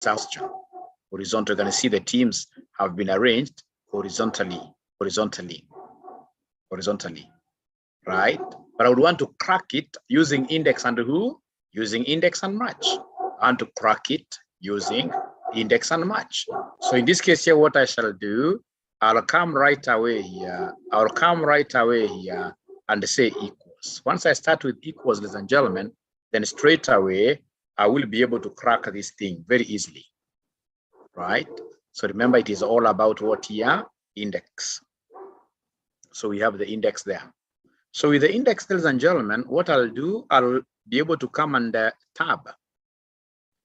Horizontal, you're going to see the teams have been arranged horizontally, right? But I would want to crack it using index and who? Using index and match. I want to crack it using index and match. So in this case here, what I shall do, I'll come right away here. And say equals. Once I start with equals, ladies and gentlemen, then straight away, I will be able to crack this thing very easily, right? So remember, it is all about what here? Index. So we have the index there. So with the index, ladies and gentlemen, what I'll do, I'll be able to come and tab.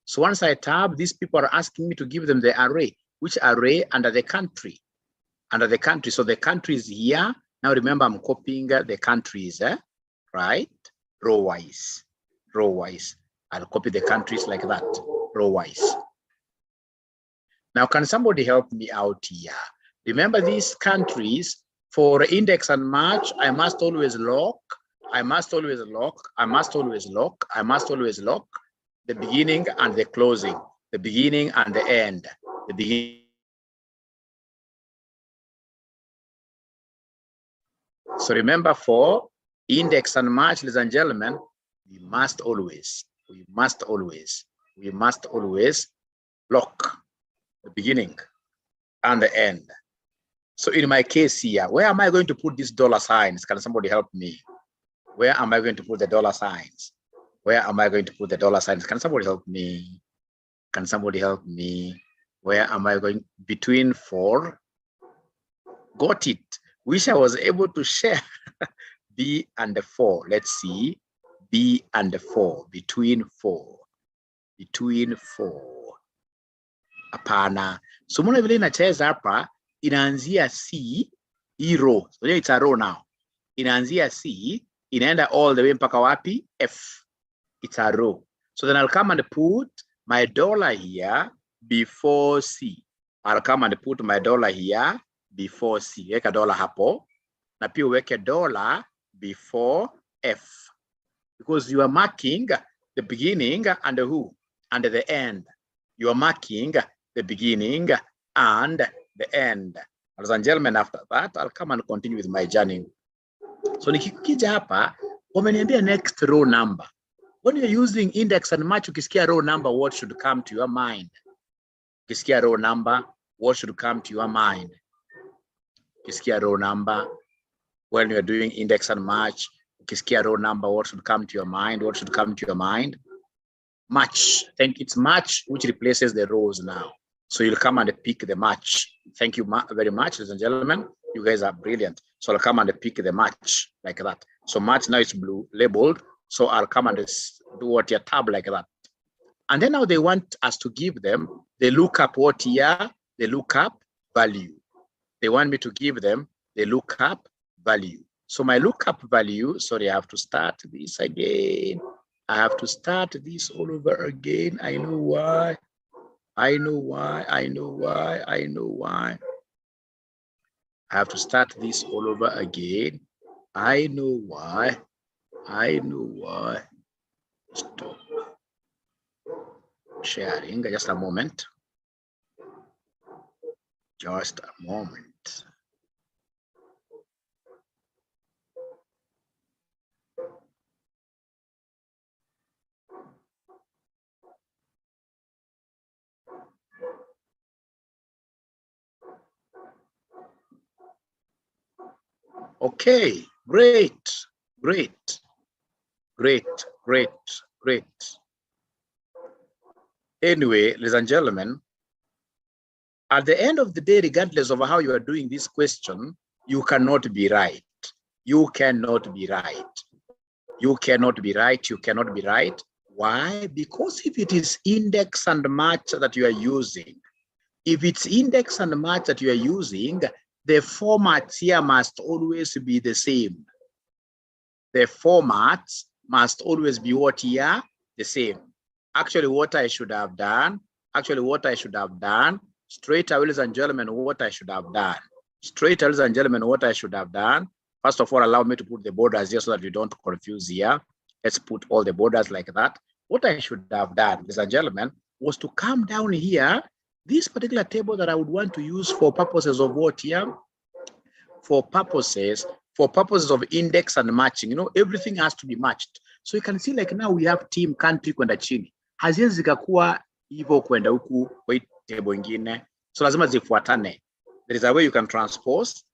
So once I tab, these people are asking me to give them the array. Which array? Under the country. Under the country. So the country is here. Now remember, I'm copying the countries, right? Row-wise. I'll copy the countries like that, row-wise. Now, can somebody help me out here? Remember these countries, for index and match, I must always lock the beginning and the closing, the beginning and the end, the beginning. So remember, for index and match, ladies and gentlemen, we must always lock the beginning and the end. So in my case here, where am I going to put these dollar signs? Can somebody help me? Where am I going to put the dollar signs? Where am I going to put the dollar signs? Can somebody help me? Can somebody help me? Where am I going? Between 4. Got it. Wish I was able to share B and 4. Let's see. B and 4. Between 4. Hapana. So mwana vile inacheza hapa, inaanzia C, hii row. So it's a row now. Inaanzia C, inaenda all the way mpaka wapi? F. It's a row. So then I'll come and put my dollar here before C. I'll come and put my dollar here before C. Weka dollar hapo. Na pia weke dollar before F. Because you are marking the beginning and the who? And the end. You are marking the beginning and the end. Ladies and gentlemen, after that, I'll come and continue with my journey. So nikikuja hapa, wameniambia next row number. When you're using index and match, ukisikia row number, what should come to your mind? Ukisikia row number, what should come to your mind? Ukisikia row number, when you're doing index and match, ukisikia row number, what should come to your mind? What should come to your mind? Match. I think it's match which replaces the rows now. So you'll come and pick the match. Thank you very much, ladies and gentlemen. You guys are brilliant. So I'll come and pick the match like that. So match now is blue labeled. So I'll come and do what your tab like that. And then now they want us to give them the lookup what here, the lookup value. They want me to give them the lookup value. So my lookup value, sorry, I have to start this again. I have to start this all over again. I know why. I have to start this all over again. I know why. Stop sharing. Just a moment. Okay, great. Anyway, ladies and gentlemen, at the end of the day, regardless of how you are doing this question, you cannot be right. You cannot be right. Why? Because if it is index and match that you are using, the formats here must always be the same. The formats must always be what here? The same. Actually, what I should have done, straight away, ladies and gentlemen, what I should have done. First of all, allow me to put the borders here so that you don't confuse here. Let's put all the borders like that. What I should have done, ladies and gentlemen, was to come down here, this particular table that I would want to use for purposes of what here? For purposes of index and matching. You know, everything has to be matched. So you can see like now we have team, country kwenda chini. Haziwezi zikakuwa hivyo kwenda huku kwa table ingine. So lazima zifuatane. There is a way you can transpose.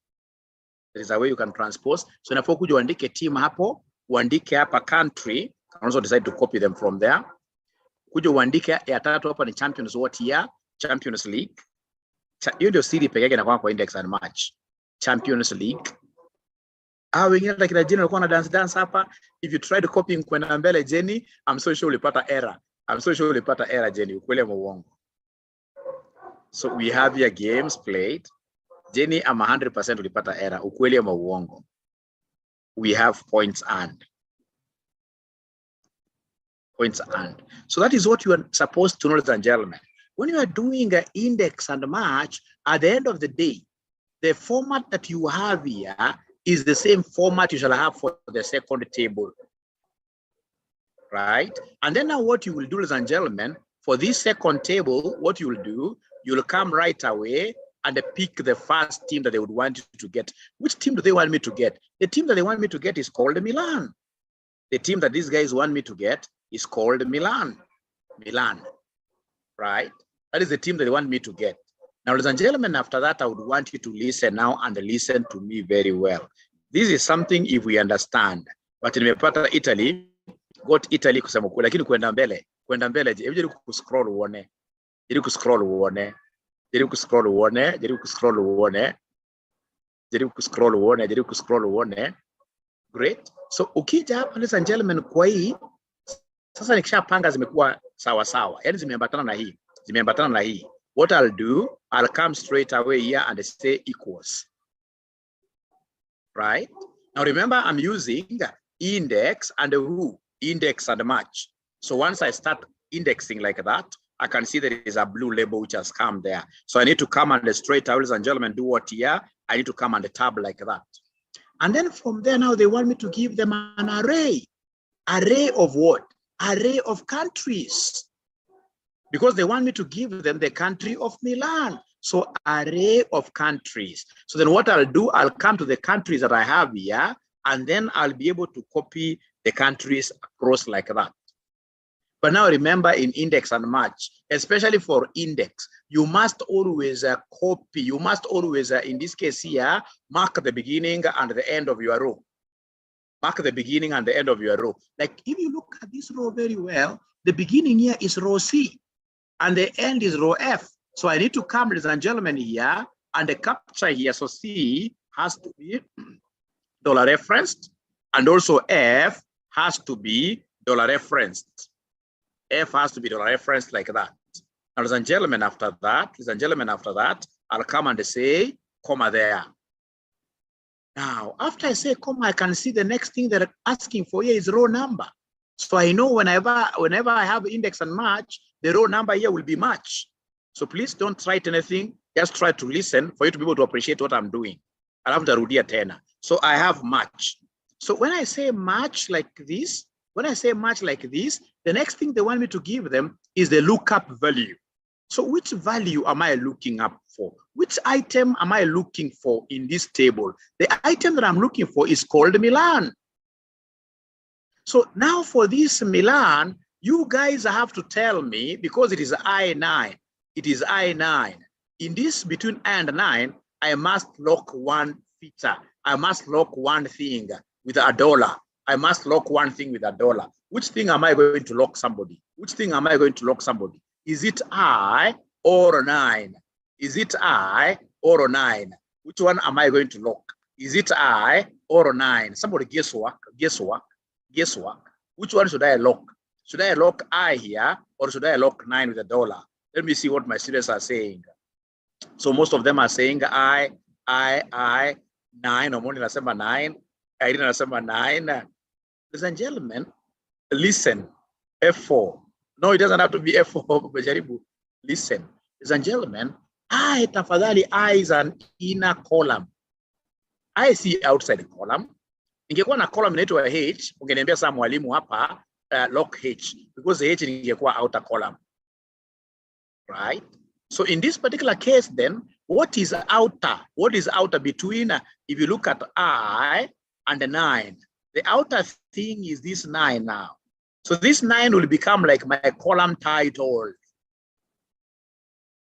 So inafaa kuja uandike team hapo, uandike hapa country. You can also decide to copy them from there. Kuja uandike ya tatu hapa ni Champions what year? Champions League. Hiyo ndio siri pekee yake inakuwa kwa index and match. Champions League. Wengine hata kila Jenny alikuwa na dance hapa. If you try to copy kwenda mbele Jenny, I'm so sure ulipata error. Jenny, ukweli ama uongo. So we have here games played. Jenny, I'm 100% ulipata error. Ukweli ama uongo. We have points earned. So that is what you are supposed to know, ladies and gentlemen. When you are doing an index and match, at the end of the day, the format that you have here is the same format you shall have for the second table, right? And then now what you will do, ladies and gentlemen, for this second table, what you will do, you'll come right away and pick the first team that they would want you to get. Which team do they want me to get? The team that they want me to get is called Milan. The team that these guys want me to get is called Milan, right? That is the team that they want me to get. Now, ladies and gentlemen, after that, I would want you to listen now and listen to me very well. This is something if we understand. But in Italy, got Italy kusema kweli, lakini kwenda mbele, hebu jaribu kuscroll uone. Great. So ukija hapa, ladies and gentlemen, kwa hii sasa nikishapanga zimekuwa sawa sawa. Yaani zimeambatana na hii. What I'll do, I'll come straight away here and say equals. Right? Now remember, I'm using index and who? Index and match. So once I start indexing like that, I can see there is a blue label which has come there. So I need to come and straight away, ladies and gentlemen, do what here? I need to come and tab like that. And then from there now, they want me to give them an array. Array of what? Array of countries. Because they want me to give them the country of Milan. So array of countries. So then what I'll do, I'll come to the countries that I have here, and then I'll be able to copy the countries across like that. But now remember, in index and match, especially for index, you must always copy. You must always, in this case here, mark the beginning and the end of your row. Mark the beginning and the end of your row. Like if you look at this row very well, the beginning here is row C and the end is row F. So I need to come, ladies and gentlemen, here and the capture here. So C has to be dollar referenced, and also F has to be dollar referenced. F has to be dollar referenced like that. Now, ladies and gentlemen, after that, I'll come and say comma there. Now, after I say comma, I can see the next thing they're asking for here is row number. So I know whenever I have index and match, the row number here will be match. So please don't write anything. Just try to listen for you to be able to appreciate what I'm doing. I'll have to rudia tena. So I have match. So when I say match like this, the next thing they want me to give them is the lookup value. So which value am I looking up for? Which item am I looking for in this table? The item that I'm looking for is called Milan. So now for this Milan, you guys have to tell me, because it is I9. It is I9. In this between I and 9, I must lock one feature. I must lock one thing with $1. I must lock one thing with $1. Which thing am I going to lock somebody? Which thing am I going to lock somebody? Is it I or 9? Is it I or 9? Which one am I going to lock? Is it I or 9? Somebody guesswork. Which one should I lock? Should I lock I here or should I lock 9 with $1? Let me see what my students are saying. So most of them are saying I, 9, Omoni nasema 9, Irene nasema 9. Ladies and gentlemen, listen, F4. No, it doesn't have to be F4. Listen, ladies and gentlemen, I, tafadhali, I is an inner column. I see outside the column. Ingekuwa na column inaitwa H, ungeniambia saa mwalimu hapa lock H, because the H ingekuwa outer column. right? So in this particular case, then, what is outer? What is outer between, if you look at I and the 9, the outer thing is this 9 now. So this 9 will become like my column title.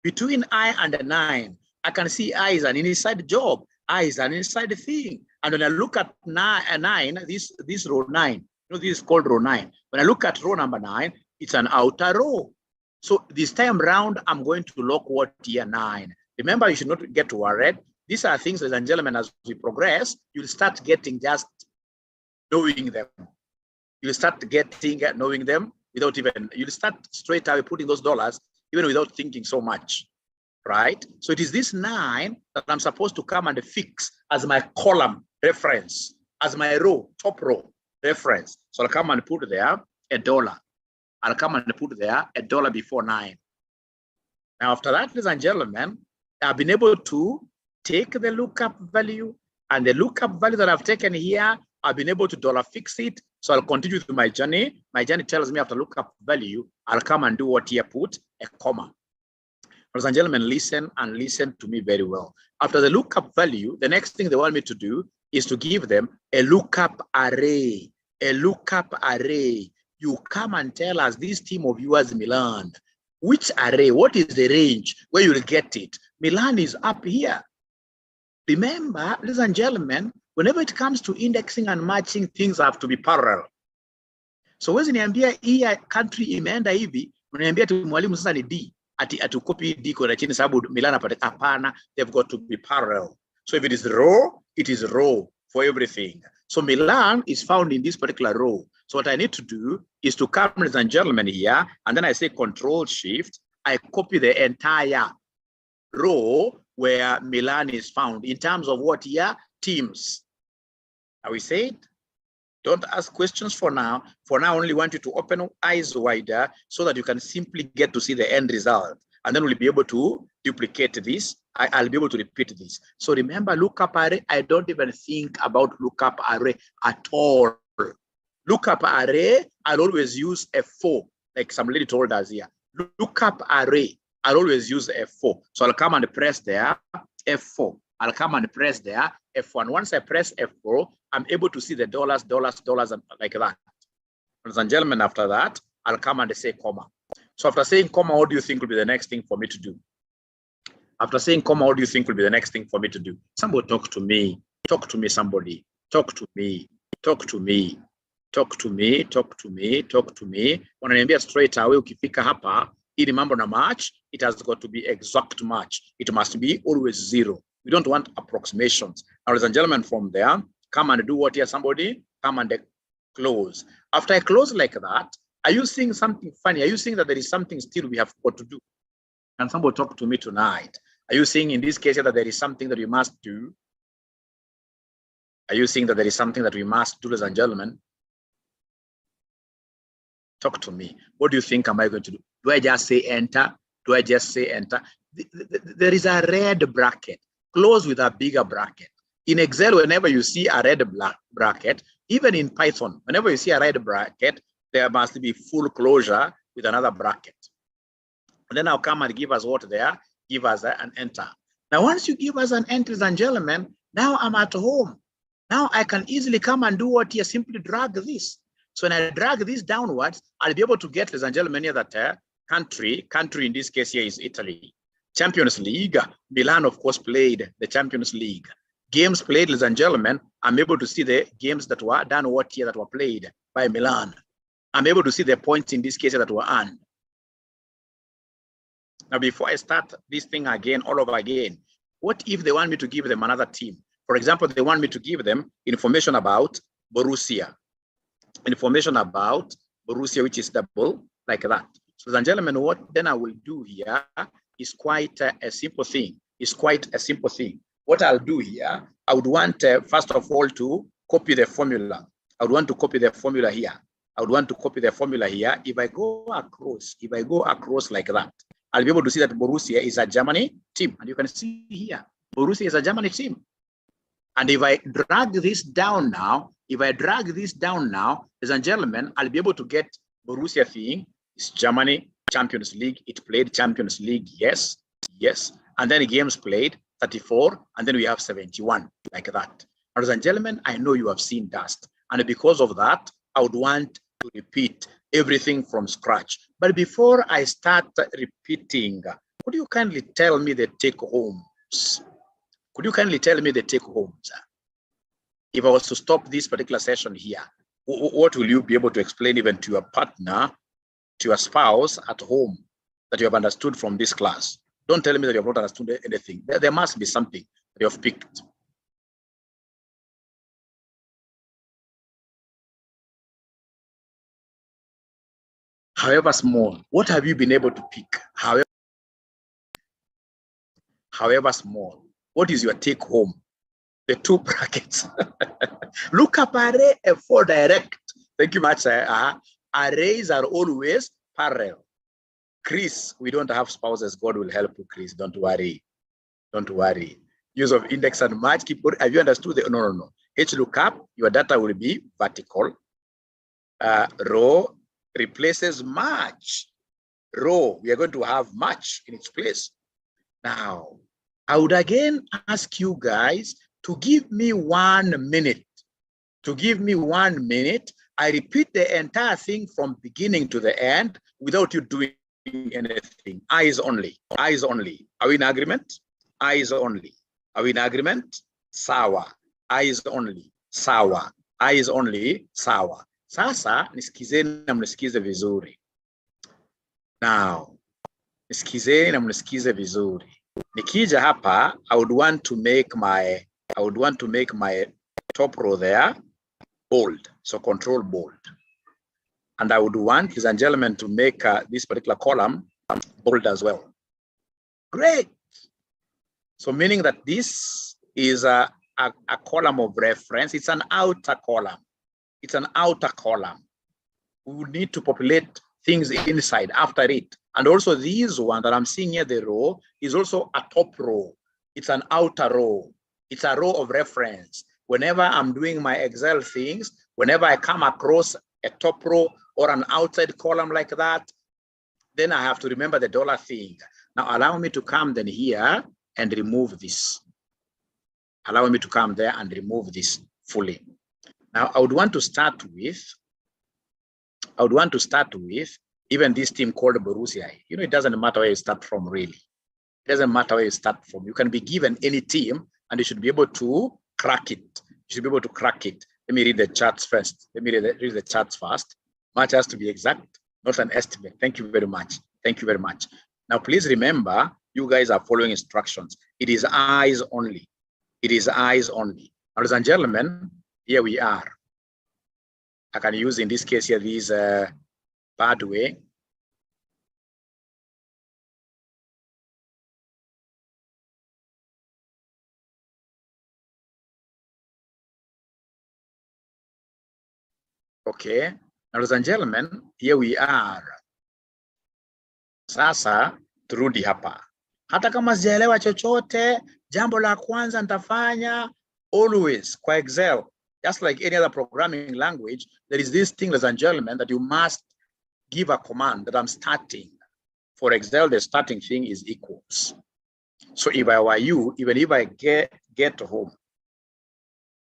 Between I and the 9, I can see I is an inside job. I is an inside thing. And when I look at 9, this row 9, you know, this is called row 9. When I look at row number 9, it's an outer row. So this time round, I'm going to lock what here 9. Remember, you should not get worried. These are things, ladies and gentlemen, as we progress, you'll start getting just knowing them. You'll start getting knowing them without even, you'll start straight away putting those dollars even without thinking so much, right? So it is this 9 that I'm supposed to come and fix as my column reference, as my row, top row reference. So I'll come and put there $1. I'll come and put there $1 before 9. Now, after that, ladies and gentlemen, I've been able to take the lookup value, and the lookup value that I've taken here, I've been able to dollar fix it. So I'll continue through my journey. My journey tells me after lookup value, I'll come and do what here, put a comma. Ladies and gentlemen, listen and listen to me very well. After the lookup value, the next thing they want me to do is to give them a lookup array. A lookup array. You come and tell us, this team of yours, Milan, which array, what is the range where you'll get it? Milan is up here. Remember, ladies and gentlemen, whenever it comes to indexing and matching, things have to be parallel. So when niambia hii country imeenda hivi, unaniambia tu mwalimu sasa ni D, ati copy D kwa chini sababu Milan apate, hapana, they've got to be parallel. So if it is row, it is row for everything. So Milan is found in this particular row. So what I need to do is to come, ladies and gentlemen, here, and then I say Control Shift, I copy the entire row where Milan is found in terms of what here? Teams. Now we said, don't ask questions for now. For now, I only want you to open eyes wider so that you can simply get to see the end result. And then we'll be able to duplicate this. I'll be able to repeat this. So remember, lookup array, I don't even think about lookup array at all. Lookup array, I'll always use F4, like some lady told us here. Lookup array, I'll always use F4. So I'll come and press there, F4. I'll come and press there, F1. Once I press F4, I'm able to see the dollars, and like that. Ladies and gentlemen, after that, I'll come and say comma. So after saying comma, what do you think will be the next thing for me to do? After saying comma, what do you think will be the next thing for me to do? Somebody talk to me. Talk to me, somebody. Talk to me. Talk to me. Talk to me. Talk to me. Talk to me. Wananiambia straight away, ukifika hapa, ili mambo na match, it has got to be exact match. It must be always 0. We don't want approximations. Now, ladies and gentlemen, from there, come and do what here, somebody? Come and close. After I close like that, are you seeing something funny? Are you seeing that there is something still we have got to do? Can somebody talk to me tonight? Are you seeing in this case that there is something that we must do? Are you seeing that there is something that we must do, ladies and gentlemen? Talk to me. What do you think am I going to do? Do I just say enter? Do I just say enter? There is a red bracket. Close with a bigger bracket. In Excel, whenever you see a red bracket, even in Python, whenever you see a red bracket, there must be full closure with another bracket. And then I'll come and give us what there, give us an enter. Now, once you give us an enter, ladies and gentlemen, now I'm at home. Now I can easily come and do what here, simply drag this. So when I drag this downwards, I'll be able to get, ladies and gentlemen, here that country in this case here is Italy. Champions League, Milan, of course, played the Champions League. Games played, ladies and gentlemen, I'm able to see the games that were done what year that were played by Milan. I'm able to see the points in this case that were earned. Now, before I start this thing again, all over again, what if they want me to give them another team? For example, they want me to give them information about Borussia. Information about Borussia, which is double, like that. So, ladies and gentlemen, what then I will do here is quite a simple thing. It's quite a simple thing. What I'll do here, I would want, first of all, to copy the formula. I would want to copy the formula here. I would want to copy the formula here. If I go across like that, I'll be able to see that Borussia is a Germany team. And you can see here, Borussia is a Germany team. And if I drag this down now, ladies and gentlemen, I'll be able to get Borussia thing is Germany Champions League. It played Champions League, yes, yes. And then games played, 34, and then we have 71, like that. Ladies and gentlemen, I know you have seen dust. And because of that, I would want to repeat everything from scratch. But before I start repeating, could you kindly tell me the take-homes? Could you kindly tell me the take-homes? If I was to stop this particular session here, what will you be able to explain even to your partner, to your spouse at home, that you have understood from this class? Don't tell me that you have not understood anything. There must be something that you have picked. However small, what have you been able to pick? However small, what is your take home? The two brackets. Look up array F4 direct. Thank you much. Arrays are always parallel. Chris, we don't have spouses. God will help you, Chris. Don't worry. Don't worry. Use of index and match. Have you understood? No. HLOOKUP, your data will be vertical. Row replaces match. Row, we are going to have match in its place. Now, I would again ask you guys to give me 1 minute. To give me 1 minute, I repeat the entire thing from beginning to the end without you doing anything. Eyes only. Eyes only. Are we in agreement? Eyes only. Are we in agreement? Sawa. Eyes only. Sawa. Eyes only. Sawa. Sasa nisikizeni na mnisikize vizuri. Now, nisikizeni na mnisikize vizuri. Nikija hapa, I would want to make my top row there bold. So control bold. And I would want, ladies and gentlemen, to make this particular column bold as well. Great. So meaning that this is a column of reference. It's an outer column. It's an outer column. We would need to populate things inside after it. And also this one that I'm seeing here, the row, is also a top row. It's an outer row. It's a row of reference. Whenever I'm doing my Excel things, whenever I come across a top row or an outside column like that, then I have to remember the dollar thing. Now allow me to come then here and remove this. Allow me to come there and remove this fully. Now I would want to start with even this team called Borussia. You know, it doesn't matter where you start from, really. It doesn't matter where you start from. You can be given any team and you should be able to crack it. You should be able to crack it. Let me read the charts first. Let me read the charts first. Match has to be exact, not an estimate. Thank you very much. Thank you very much. Now, please remember, you guys are following instructions. It is eyes only. It is eyes only. Ladies and gentlemen, here we are. I can use, in this case here, this pathway. Okay, ladies and gentlemen, here we are. Sasa turudi hapa. Hata kama sijaelewa chochote, jambo la kwanza nitafanya always kwa Excel, just like any other programming language, there is this thing, ladies and gentlemen, that you must give a command that I'm starting. For Excel, the starting thing is equals. So if I were you, even if I get home,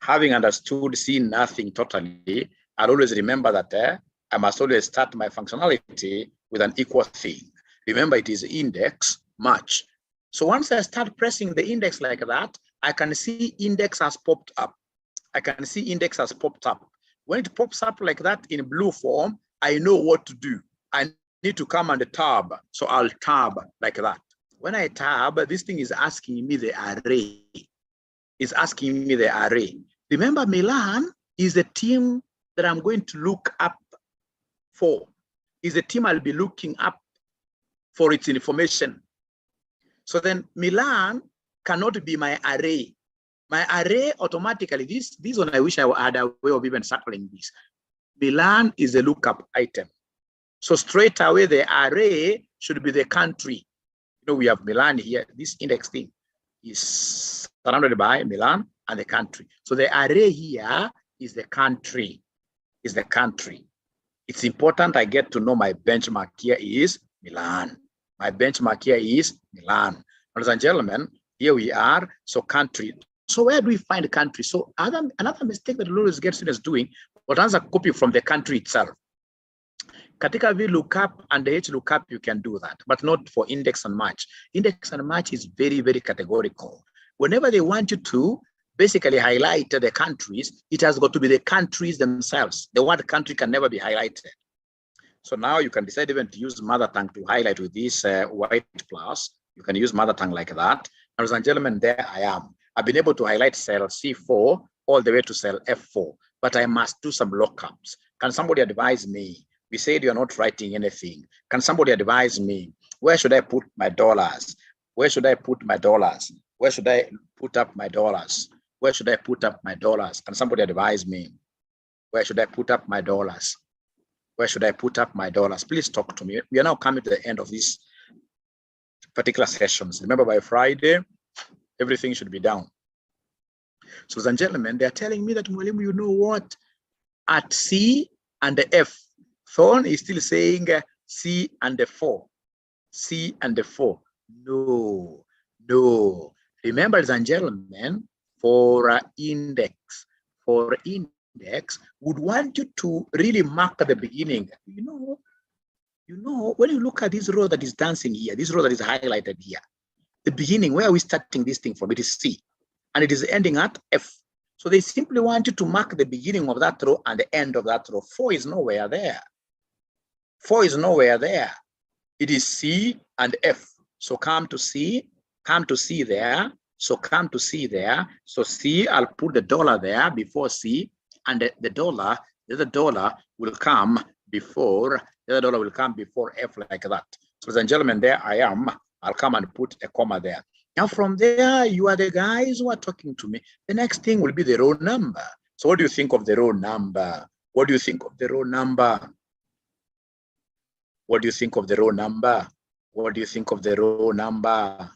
having understood, seeing nothing totally, I'll always remember that I must always start my functionality with an equal thing. Remember, it is index match. So once I start pressing the index like that, I can see index has popped up. I can see index has popped up. When it pops up like that in blue form, I know what to do. I need to come and tab. So I'll tab like that. When I tab, this thing is asking me the array. It's asking me the array. Remember, Milan is the team that I'm going to look up for. Is the team I'll be looking up for its information. So then Milan cannot be my array. My array automatically, this one I wish I had a way of even circling this. Milan is a lookup item. So straight away the array should be the country. You know, we have Milan here. This index thing is surrounded by Milan and the country. So the array here is the country. Is the country. It's important I get to know my benchmark here is Milan. My benchmark here is Milan. Ladies and gentlemen, here we are. So country. So where do we find the country? So another mistake that always get students doing, what answer copy from the country itself. Katika VLOOKUP and the HLOOKUP, you can do that, but not for index and match. Index and match is very, very categorical. Whenever they want you to basically highlight the countries, it has got to be the countries themselves. The word country can never be highlighted. So now you can decide even to use mother tongue to highlight with this white plus. You can use mother tongue like that. Ladies and gentlemen, there I am. I've been able to highlight cell C4 all the way to cell F4, but I must do some lookups. Can somebody advise me? We said you're not writing anything. Can somebody advise me? Where should I put my dollars? Where should I put my dollars? Where should I put up my dollars? Where should I put up my dollars? Can somebody advise me? Where should I put up my dollars? Where should I put up my dollars? Please talk to me. We are now coming to the end of these particular sessions. Remember, by Friday, everything should be down. So, ladies and gentlemen, they are telling me that, Mwalimu, you know what? At C and the F, Thorn is still saying C and the 4. C and the 4. No, no. Remember, ladies and gentlemen, for index, would want you to really mark at the beginning. You know, when you look at this row that is dancing here, this row that is highlighted here, the beginning, where are we starting this thing from? It is C, and it is ending at F. So they simply want you to mark the beginning of that row and the end of that row. 4 is nowhere there. 4 is nowhere there. It is C and F. So come to C there. So come to C there. So C, I'll put the dollar there before C, and the other dollar will come before F like that. So, ladies and gentlemen, there I am. I'll come and put a comma there. Now from there, you are the guys who are talking to me. The next thing will be the row number. So what do you think of the row number? What do you think of the row number? What do you think of the row number? What do you think of the row number?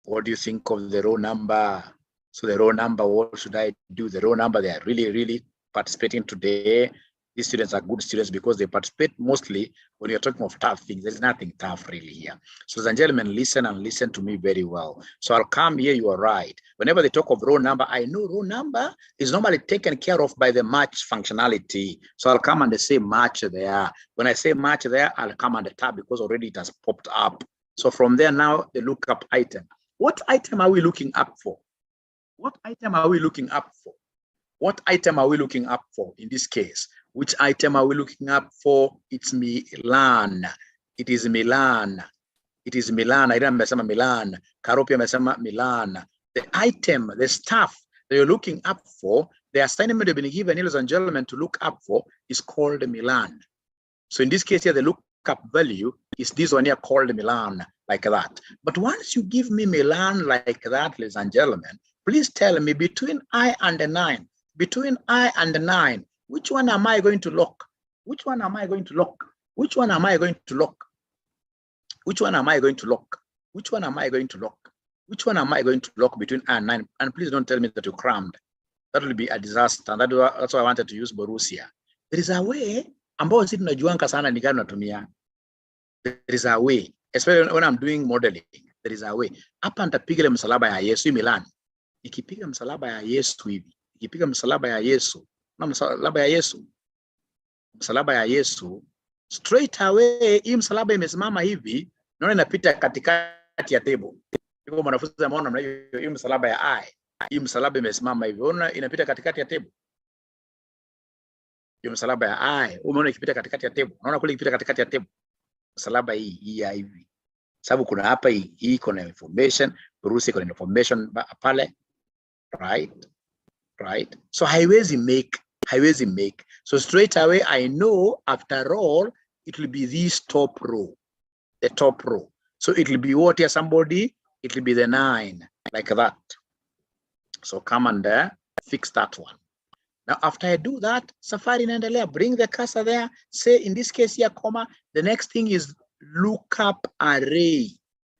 What do you think of the row number? So the row number, what should I do? The row number, they are really, really participating today. These students are good students because they participate mostly when you're talking of tough things. There's nothing tough really here. So, ladies and gentlemen, listen and listen to me very well. So I'll come here, you are right. Whenever they talk of row number, I know row number is normally taken care of by the match functionality. So I'll come and say match there. When I say match there, I'll come on the tab because already it has popped up. So from there now, the lookup item. What item are we looking up for? What item are we looking up for? What item are we looking up for in this case? Which item are we looking up for? It's Milan. It is Milan. It is Milan. I don't remember Milan. Karopia mesema Milan. The item, the stuff that you're looking up for, the assignment you've been given, ladies and gentlemen, to look up for is called Milan. So in this case here, the lookup value is this one here called Milan, like that. But once you give me Milan like that, ladies and gentlemen, please tell me between I and the 9, between I and the 9, which one am I going to lock? Which one am I going to lock? Which one am I going to lock? Which one am I going to lock? Which one am I going to lock? Which one am I going to lock between I and 9? And please don't tell me that you crammed. That will be a disaster. That's why I wanted to use Borussia. There is a way, ambao sisi tunajuanga sana ni gani natumia. There is a way, especially when I'm doing modeling. There is a way. Hapa nitapiga msalaba ya Yesu Milan. Nikipiga msalaba ya Yesu hivi. Nikipiga msalaba ya Yesu. Na msalaba ya Yesu. Msalaba ya Yesu. Straight away, hii msalaba imesimama hivi, naona inapita katikati ya table. Yuko mwanafunzi ameona na hiyo msalaba ya I. Hii msalaba imesimama hivi, unaona inapita katikati ya table. Hiyo msalaba ya I, umeona ikipita katikati ya table. Unaona kule ikipita katikati ya table. Msalaba hii ya hivi. Sababu kuna hapa hii iko na information, Urusi iko na information pale. Right? So haiwezi make. So straight away I know after all it will be this top row, the top row. So it will be what here, somebody? It will be the 9, like that. So come and fix that one. Now after I do that, Safari inaendelea, bring the cursor there, say in this case here, comma, the next thing is lookup array.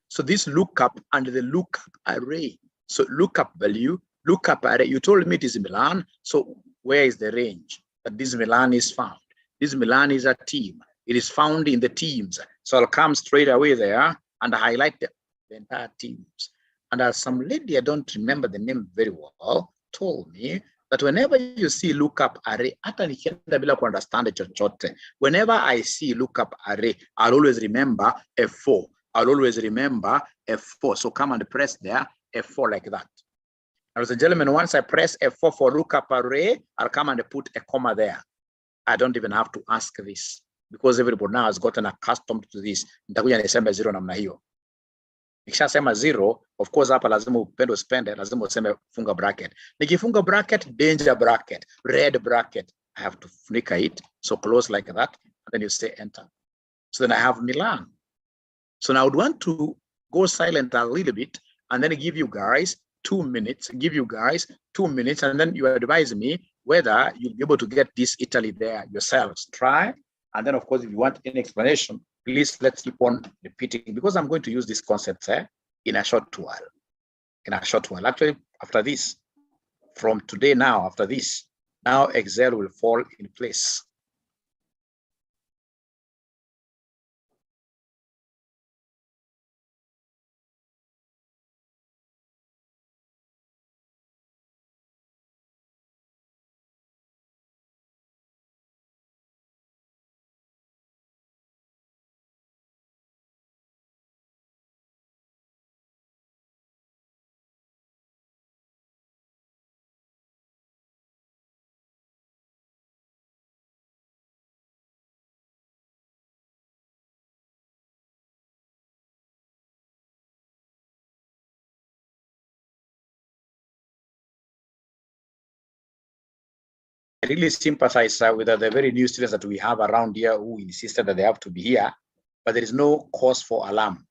So this lookup and the lookup array. So lookup value, lookup array. You told me it is Milan. So where is the range that this Milan is found? This Milan is a team. It is found in the teams. So I'll come straight away there and highlight the entire teams. And as some lady, I don't remember the name very well, told me that whenever you see lookup array, whenever I see lookup array, I'll always remember F4. I'll always remember F4. So come and press there, F4 like that. Ladies and gentlemen, once I press F4 for lookup array, I'll come and put a comma there. I don't even have to ask this because everybody now has gotten accustomed to this. Nitakuja niseme zero namna hiyo. Nikishasema zero, of course hapa lazima upende uspende, lazima useme funga bracket. Nikifunga bracket, danger bracket, red bracket, I have to flicker it, so close like that, and then you say enter. So then I have Milan. So now I would want to go silent a little bit, and then give you guys 2 minutes, and then you advise me whether you'll be able to get this Italy there yourselves. Try, and then of course, if you want any explanation, please let's keep on repeating, because I'm going to use this concept in a short while. Actually, after this, from today now, after this, now Excel will fall in place. I really sympathize with the very new students that we have around here who insisted that they have to be here, but there is no cause for alarm.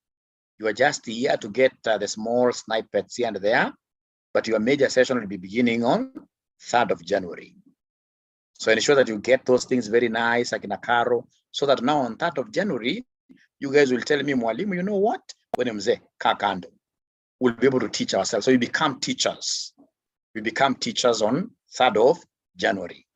You are just here to get the small snippets here and there, but your major session will be beginning on 3rd of January. So ensure that you get those things very nice, like in a caro, so that now on 3rd of January, you guys will tell me, Mwalimu, you know what? When mzee kakando, we'll be able to teach ourselves. So we become teachers. We become teachers on 3rd of January.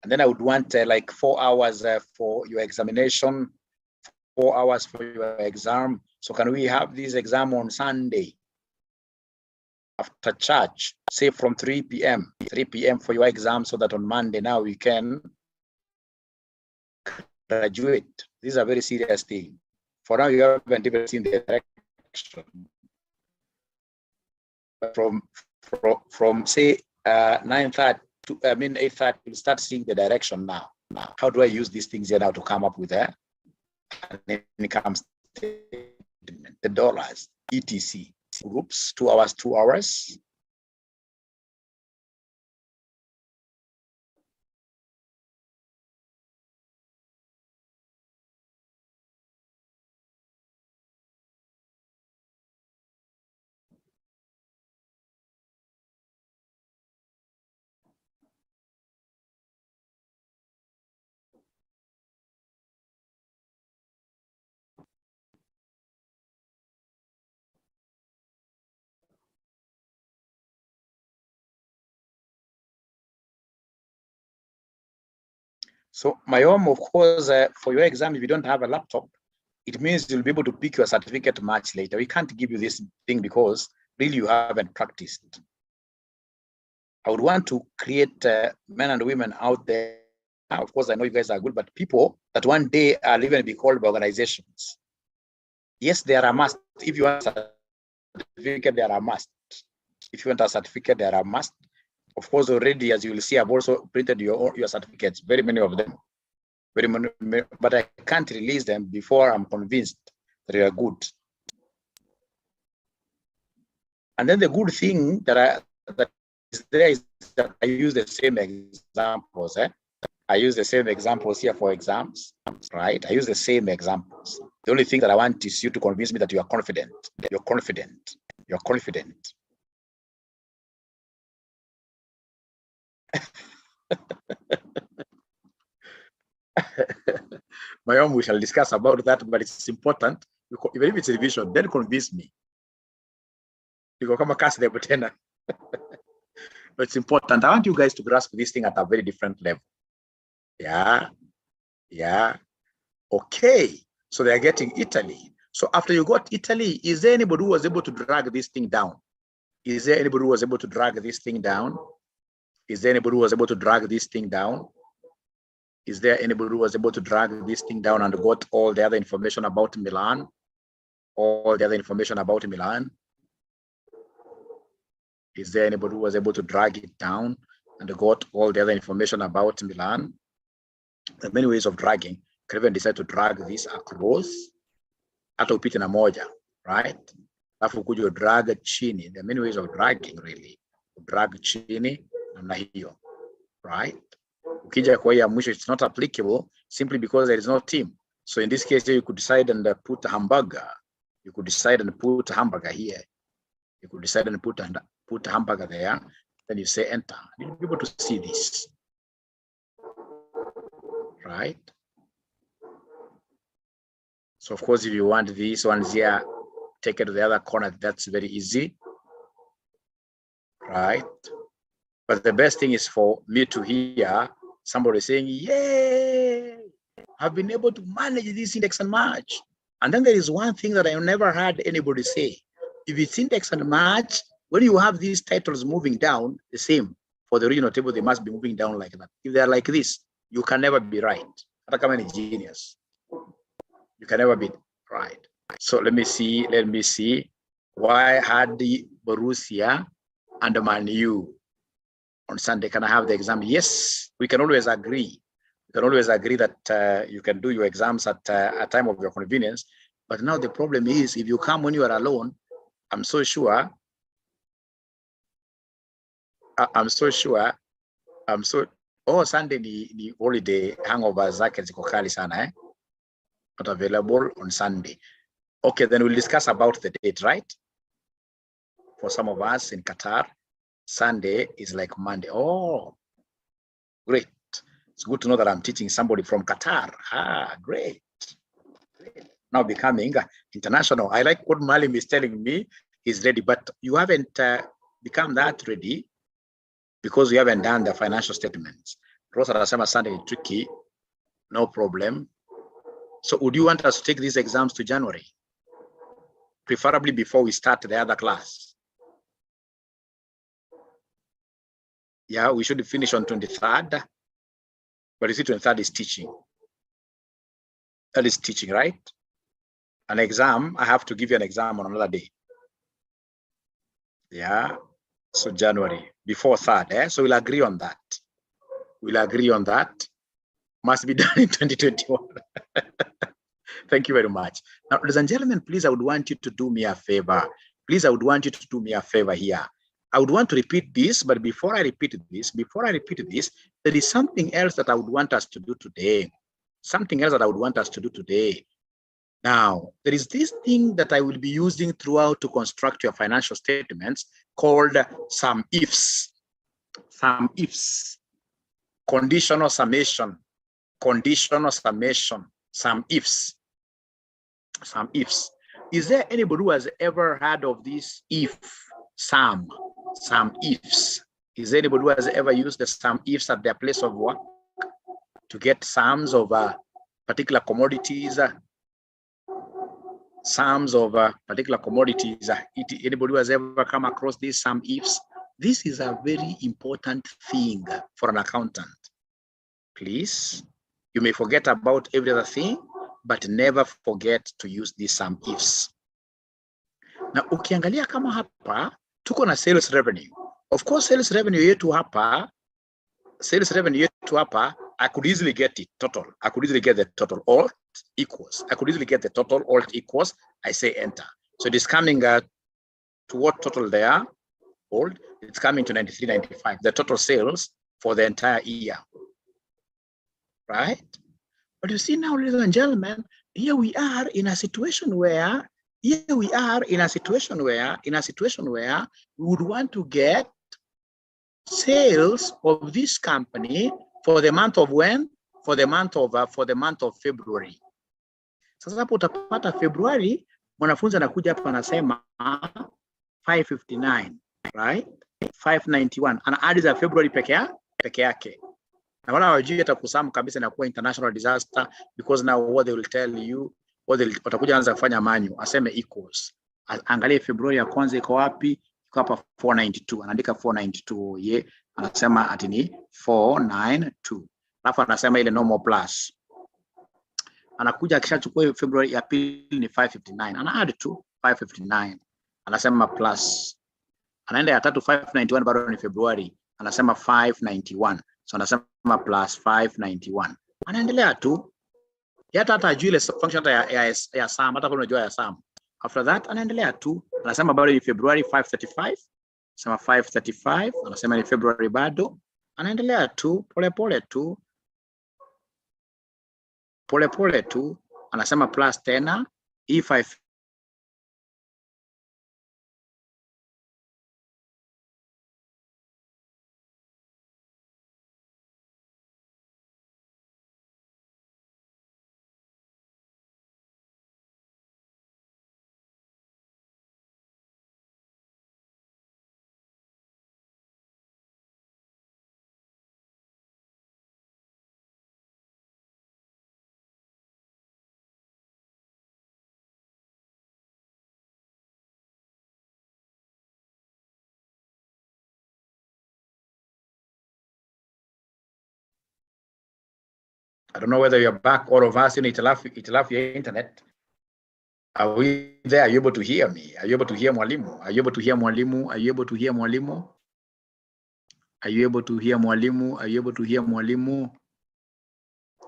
And then I would want like 4 hours for your examination, 4 hours for your exam. So can we have this exam on Sunday after church, say from 3 p.m. for your exam, so that on Monday now we can graduate. This is a very serious thing. For now, you haven't even seen the direction. From say 9:30 to 8:30, we'll start seeing the direction now. How do I use these things here now to come up with an income statement? The dollars, etc. Groups, 2 hours, 2 hours. So my home, of course, for your exam, if you don't have a laptop, it means you'll be able to pick your certificate much later. We can't give you this thing because really you haven't practiced. I would want to create men and women out there. Of course, I know you guys are good, but people that one day are even be called by organizations. Yes, they are a must. If you want a certificate, they are a must. If you want a certificate, they are a must. Of course, already, as you will see, I've also printed your certificates, very many of them. Very many, but I can't release them before I'm convinced that they are good. And then the good thing that is there is that I use the same examples. I use the same examples here for exams, right? I use the same examples. The only thing that I want is you to convince me that you are confident. You're confident. You're confident. My own, we shall discuss about that, but it's important. Even if it's revision, then convince me. You go come cast the tena. It's important. I want you guys to grasp this thing at a very different level. Yeah. Okay. So they are getting Italy. So after you got Italy, is there anybody who was able to drag this thing down? Is there anybody who was able to drag this thing down? Is there anybody who was able to drag this thing down? Is there anybody who was able to drag this thing down and got all the other information about Milan? All the other information about Milan? Is there anybody who was able to drag it down and got all the other information about Milan? There are many ways of dragging. You can even decide to drag this across. Hata upite na moja, right? Alafu kuja drag chini. There are many ways of dragging, really. Drag chini namna hiyo, right? Ukija kwa ya mwisho, it's not applicable simply because there is no team. So in this case, you could decide and put a hamburger. You could decide and put a hamburger here. You could decide and put a hamburger there. Then you say enter. You'll be able to see this, right? So of course, if you want these ones here, take it to the other corner. That's very easy, right? But the best thing is for me to hear somebody saying, yay, I've been able to manage this index and match. And then there is one thing that I never heard anybody say. If it's index and match, when you have these titles moving down, the same for the original table, they must be moving down like that. If they're like this, you can never be right. Hata kama ni genius, you can never be right. So let me see. Why had the Borussia and Man U on Sunday? Can I have the exam? Yes, we can always agree. We can always agree that you can do your exams at a time of your convenience. But now the problem is, if you come when you are alone, I'm so sure. Oh, Sunday the holiday hangover zake ziko kali sana, not available on Sunday. Okay, then we'll discuss about the date, right? For some of us in Qatar, Sunday is like Monday. Oh, great. It's good to know that I'm teaching somebody from Qatar. Great. Now becoming international. I like what Malim is telling me. He's ready, but you haven't become that ready because you haven't done the financial statements. Rosa anasema Sunday is tricky. No problem. So would you want us to take these exams to January? Preferably before we start the other class. Yeah, we should finish on 23rd. But you see, 23rd is teaching. That is teaching, right? An exam, I have to give you an exam on another day. Yeah, so January, before 3rd. So we'll agree on that. We'll agree on that. Must be done in 2021. Thank you very much. Now, ladies and gentlemen, please, I would want you to do me a favor. Please, I would want you to do me a favor here. I would want to repeat this, but before I repeat this, there is something else that I would want us to do today. Something else that I would want us to do today. Now, there is this thing that I will be using throughout to construct your financial statements called some ifs. Some ifs. Conditional summation. Conditional summation. Some ifs. Some ifs. Is there anybody who has ever heard of this if, some ifs? Is there anybody who has ever used the some ifs at their place of work to get sums of particular commodities? Sums of particular commodities. Anybody who has ever come across these some ifs? This is a very important thing for an accountant. Please, you may forget about every other thing, but never forget to use these some ifs. Na ukiangalia kama hapa tuko na sales revenue. Of course, sales revenue yetu hapa, I could easily get it total. I could easily get the total. Alt equals. I could easily get the total. Alt equals. I say enter. So it is coming to what total there? Alt. It's coming to 93.95. The total sales for the entire year. Right? But you see now, ladies and gentlemen, here we are in a situation where we would want to get sales of this company for the month of when? For the month of February. Sasa hapo utapata February, mwanafunzi anakuja hapa anasema 559, right? 591. Ana add za February peke yake. Na wala hawajui hata kusamu kabisa na kuwa international disaster, because now what they will tell you, watakuja anza kufanya manyu, aseme equals. Angalie February ya kwanza iko wapi? Iko hapa 492. Anaandika 492 ye, anasema ati ni 492. Alafu anasema ile normal plus. Anakuja akishachukua February ya pili ni 559. Ana add to 559. Anasema plus. Anaenda ya tatu 591, bado ni February. Anasema 591. So anasema plus 591. Anaendelea tu. Hata ajui ile function ya sum, hata kama unajua ya sum. After that anaendelea tu. Anasema bado ni February 535. Anasema 535. Anasema ni February bado. Anaendelea tu pole tu. Pole tu. Anasema plus tena E5. I don't know whether you're back, all of us, it love your internet. Are we there? Are you able to hear me? Are you able to hear mwalimu? Are you able to hear mwalimu? Are you able to hear mwalimu? Are you able to hear mwalimu? Are you able to hear mwalimu?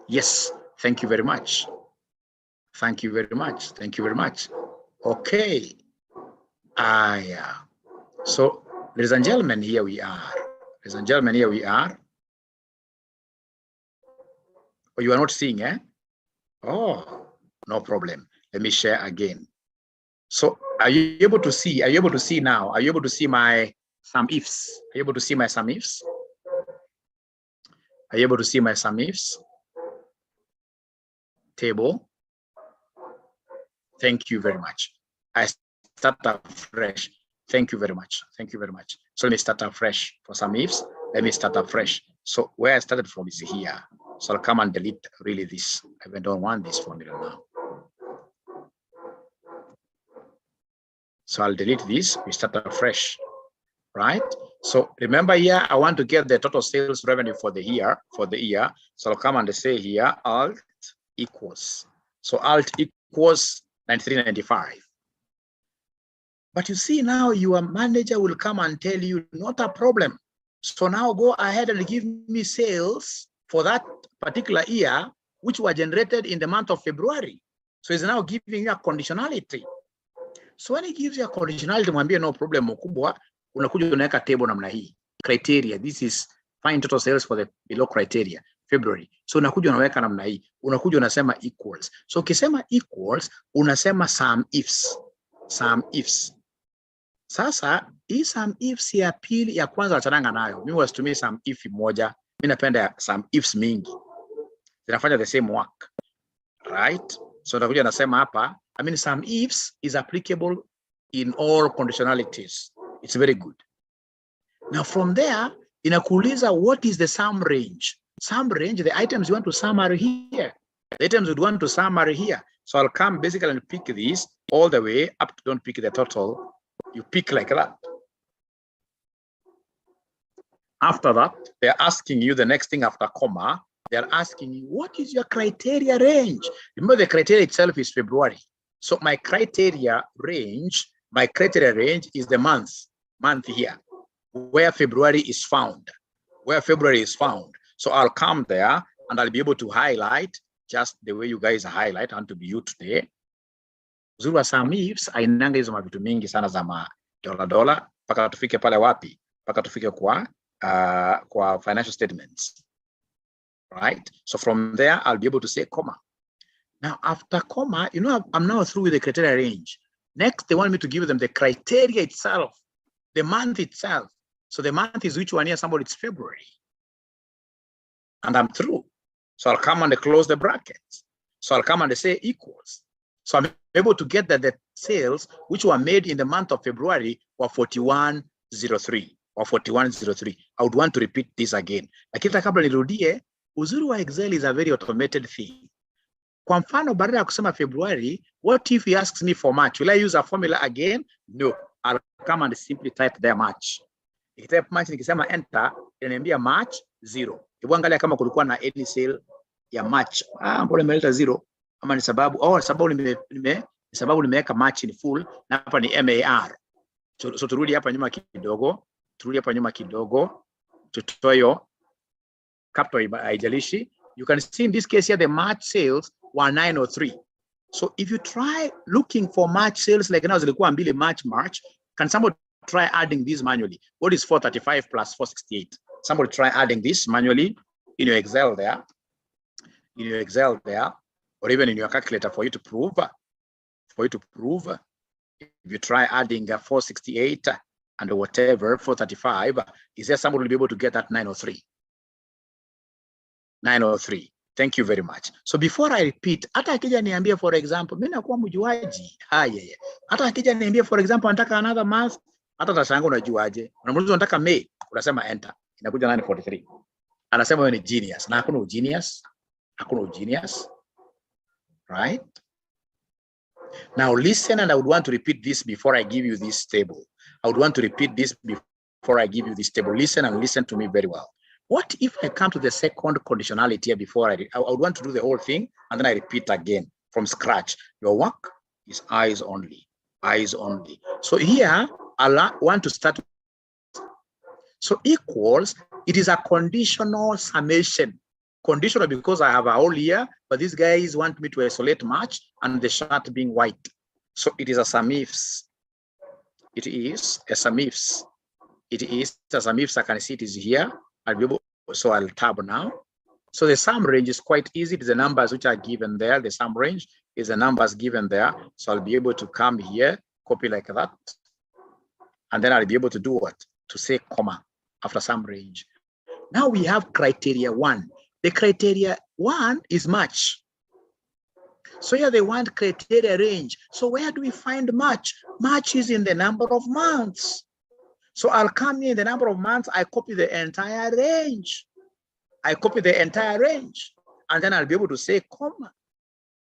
Yes, thank you very much. Thank you very much. Thank you very much. Okay. Yeah. So, ladies and gentlemen, here we are. Ladies and gentlemen, here we are. Oh, you are not seeing, eh? Oh, no problem. Let me share again. So, are you able to see? Are you able to see now? Are you able to see my sum ifs? Are you able to see my sum ifs? Are you able to see my sum ifs table? Thank you very much. I start afresh. Thank you very much. Thank you very much. So let me start afresh for sum ifs. Let me start afresh. So where I started from is here. So I'll come and delete really this. I don't want this formula now. So I'll delete this. We start afresh, right? So remember here, I want to get the total sales revenue for the year. So I'll come and say here, alt equals. So alt equals 93.95. But you see now your manager will come and tell you, not a problem. So now go ahead and give me sales for that particular year, which were generated in the month of February. So he's now giving you a conditionality. So when he gives you a conditionality, mwambie no problem mkubwa, unakuja unaweka table namna hii. Criteria, this is find total sales for the below criteria, February. So unakuja unaweka namna hii. Unakuja unasema equals. So ukisema equals, unasema sum ifs. Sum ifs. Sasa hii sum ifs ya pili ya kwanza wachananga nayo. Mimi wasitumie sum if moja. Mimi napenda sum ifs mingi. Zinafanya the same work. Right? So nakuja nasema hapa, I mean sum ifs is applicable in all conditionalities. It's very good. Now from there, inakuuliza what is the sum range? Sum range, the items you want to sum are here. The items you want to sum are here. So I'll come basically and pick this all the way up to, don't pick the total. You pick like that. After that, they're asking you the next thing after comma. They're asking you, what is your criteria range? Remember the criteria itself is February. So my criteria range is the month here, where February is found. So I'll come there and I'll be able to highlight just the way you guys highlight and to be you today. Uzuri wa sum ifs ainanga hizo mavitu mingi sana za dola paka tufike pale wapi? Paka tufike kwa financial statements. Right? So from there, I'll be able to say comma. Now, after comma, you know, I'm now through with the criteria range. Next, they want me to give them the criteria itself, the month itself. So the month is which one here? Somebody, it's February. And I'm through. So I'll come and close the brackets. So I'll come and say equals. So I'm able to get that the sales which were made in the month of February were 4103. or 4103. I would want to repeat this again. Lakini kabla nirudie, uzuri wa Excel is a very automated thing. Kwa mfano, badala ya kusema February, what if he asks me for March? Will I use a formula again? No, I'll come and simply type there March. Nikitype March, nikisema enter, inaniambia March 0. Hebu angalia kama kulikuwa na any sale ya March. Mbona imeleta 0? Ama ni sababu sababu nimeweka March in full na hapa ni MAR. So turudi hapa nyuma kidogo. Tutoe hiyo capital haijalishi. You can see in this case here the March sales were 903. So if you try looking for March sales like now zilikuwa mbili March, can somebody try adding this manually? What is 435 plus 468? Somebody try adding this manually in your Excel there. Or even in your calculator for you to prove. If you try adding 468 and whatever, 435, is there somebody will be able to get that 903? 903. Thank you very much. So before I repeat, hata akija niambia for example, mimi nakuwa mjuaji. Hata akija niambia for example, nataka another month, hata tashangaa unajuaje? Unamuuliza nataka May, unasema enter. Inakuja 943. Anasema wewe ni genius. Na hakuna genius. Right? Now listen, and I would want to repeat this before I give you this table. Listen and listen to me very well. What if I come to the second conditionality here before I would want to do the whole thing and then I repeat again from scratch. Your work is eyes only. So here I want to start. So equals, it is a conditional summation. Conditional because I have a whole year, but these guys want me to isolate March and the chart being white. So it is a sum ifs. It is a sum ifs. I can see it is here. So I'll tab now. So the sum range is quite easy. It is the numbers which are given there. The sum range is the numbers given there. So I'll be able to come here, copy like that. And then I'll be able to do what? To say comma after sum range. Now we have criteria 1. The criteria 1 is March. So here they want criteria range. So where do we find March? March is in the number of months. So I'll come here in the number of months. I copy the entire range. And then I'll be able to say comma.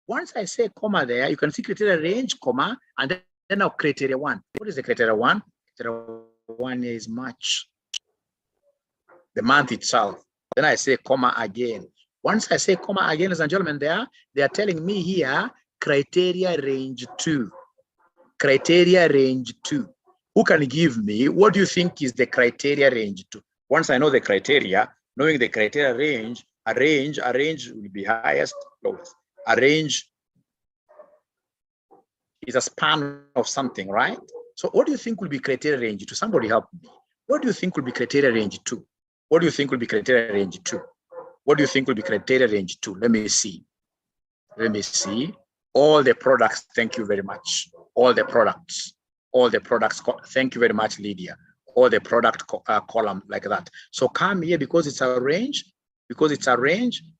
Once I say comma there, you can see criteria range, comma, and then now criteria 1. What is the criteria 1? Criteria 1 is March. The month itself. Then I say comma again. Once I say comma again, ladies and gentlemen, they are telling me here criteria range 2. Who can give me what do you think is the criteria range 2? Once I know the criteria, knowing the criteria range, a range will be highest, lowest. A range is a span of something, right? So what do you think will be criteria range 2? Somebody help me. What do you think will be criteria range 2? What do you think will be criteria range 2? Let me see. All the products. Thank you very much. All the products. Thank you very much, Lydia. All the product column like that. So come here because it's a range.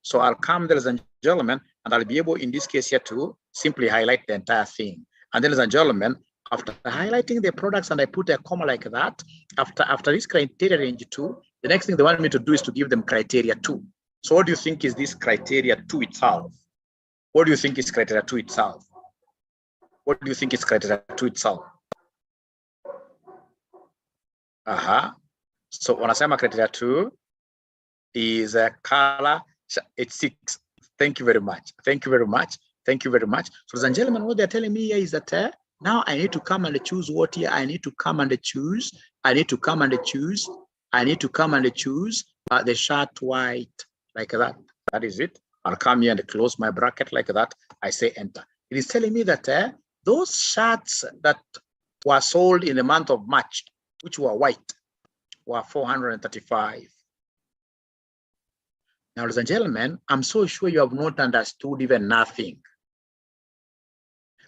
So I'll come, ladies and gentlemen, and I'll be able, in this case here, to simply highlight the entire thing. And ladies and gentlemen, after highlighting the products and I put a comma like that, after this criteria range 2, the next thing they want me to do is to give them criteria 2. So what do you think is this criteria 2 itself? So wanasema criteria 2 is a color. It's 6. Thank you very much. So ladies and gentlemen, what they're telling me here is that now I need to come and choose what here? I need to come and choose the chart white like that. That is it. I'll come here and close my bracket like that. I say enter. It is telling me that those charts that were sold in the month of March, which were white, were 435. Now, ladies and gentlemen, I'm so sure you have not understood even nothing.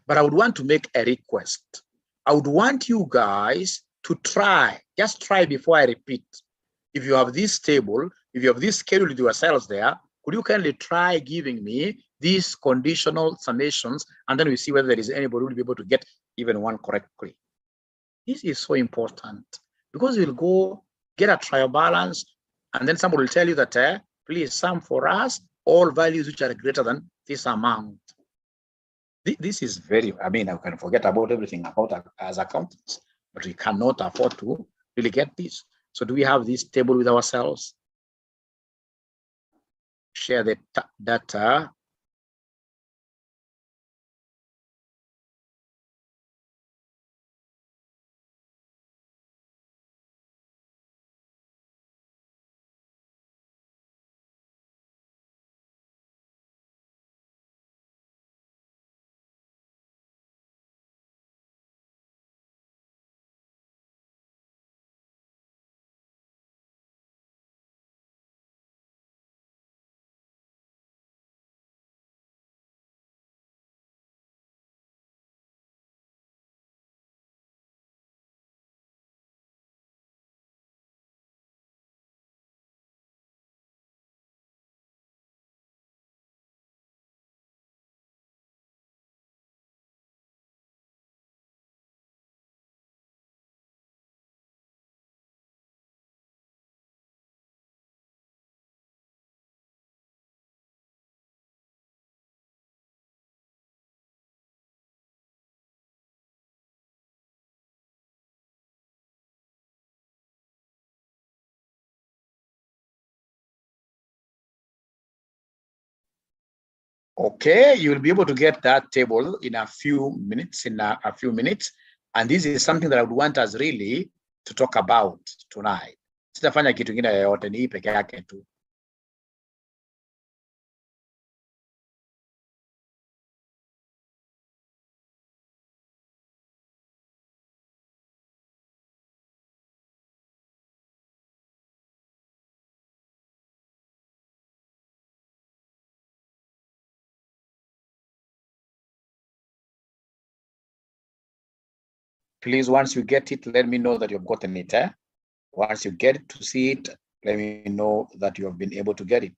But I would want to make a request. I would want you guys to try, just try before I repeat. If you have this table, if you have this scheduled yourselves there, could you kindly try giving me these conditional summations, and then we see whether there is anybody who will be able to get even one correctly. This is so important because we'll go get a trial balance, and then somebody will tell you that, please sum for us all values which are greater than this amount. This is very, I mean, I can forget about everything about as accountants, but we cannot afford to really get this. So do we have this table with ourselves? Share the data. Okay, you will be able to get that table in a few minutes, And this is something that I would want us really to talk about tonight. Sitafanya kitu kingine yoyote, ni hii peke yake tu. Please, once you get it, let me know that you've gotten it. Once you get to see it, let me know that you have been able to get it.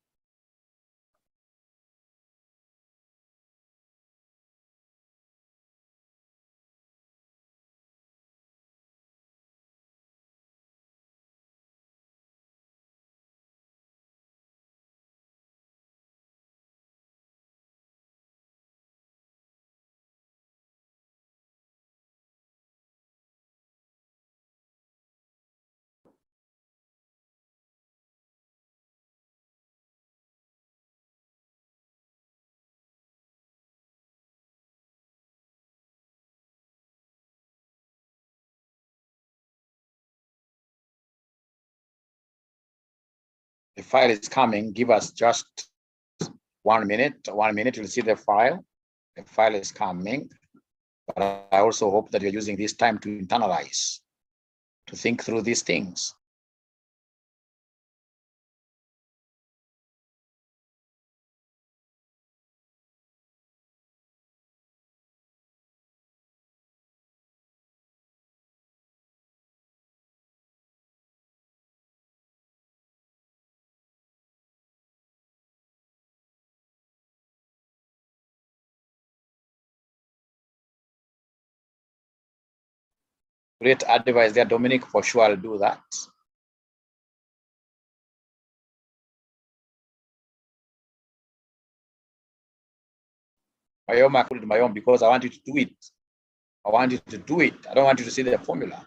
The file is coming. Give us just 1 minute. 1 minute, you'll see the file. The file is coming. But I also hope that you're using this time to internalize, to think through these things. Great advice there, Dominic. For sure, I'll do that. I put it my own because I want you to do it. I want you to do it. I don't want you to see the formula.